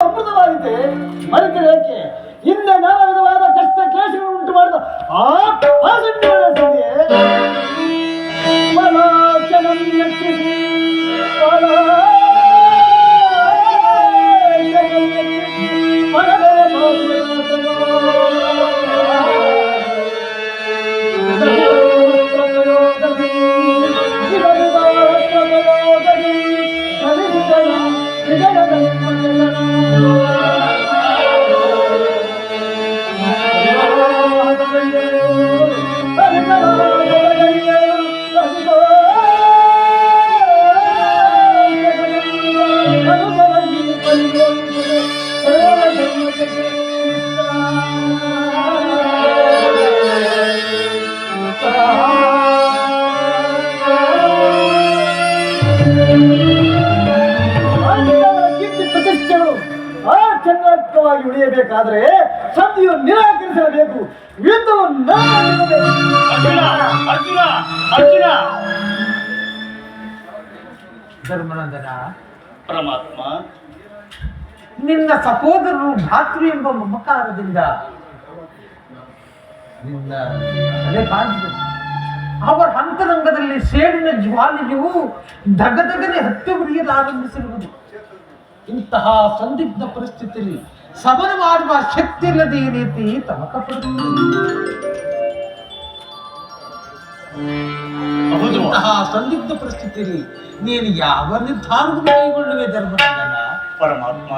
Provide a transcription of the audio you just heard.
ಅಮೃತವಾಗಿದೆ. ಮರೆತರೆ ಯಾಕೆ? ಹಿಂದೆ ನಾನಾ ವಿಧವಾದ ಕಷ್ಟ ಕ್ಲೇಶಗಳನ್ನು ಉಂಟು ಮಾಡಿದ ಆ ಪಾಸಂಡಿಗಳ ಸಂಧಿಯೇ ಮಲಾಚನಂ ಯಕ್ಷಿಸಿ ಉಳಿಯಬೇಕಾದರೆ ಸತಿಯು ನಿರಾಕರಿಸಬೇಕು. ಯುದ್ಧವನ್ನು ಧರ್ಮನಂದನ, ಪರಮಾತ್ಮ, ನಿನ್ನ ಸಹೋದರರು ಭ್ರಾತೃ ಎಂಬ ಮಮಕಾರದಿಂದ ನಿನ್ನ ತಲೆ ಕಾಣಿಸಿದೆ. ಅವರ ಅಂತರಂಗದಲ್ಲಿ ಸೇಡಿನ ಜ್ವಾಲೆಯು ದಗದಗನೆ ಹತ್ತಿ ಉರಿಯಲಾರಂಭಿಸಿರುವುದು. ಇಂತಹ ಸಂದಿಗ್ಧ ಪರಿಸ್ಥಿತಿಯಲ್ಲಿ ಸಮನ ಮಾಡುವ ಶಕ್ತಿ ಇಲ್ಲದೆ ಈ ರೀತಿ ತಮಕ ಇಂತಹ ಸಂದಿಗ್ಧ ಪರಿಸ್ಥಿತಿಯಲ್ಲಿ ನೀನು ಯಾವ ನಿರ್ಧಾರವನ್ನು ಕೈಗೊಳ್ಳುವೆ ಧರ್ಮನಂದನ? ಪರಮಾತ್ಮ,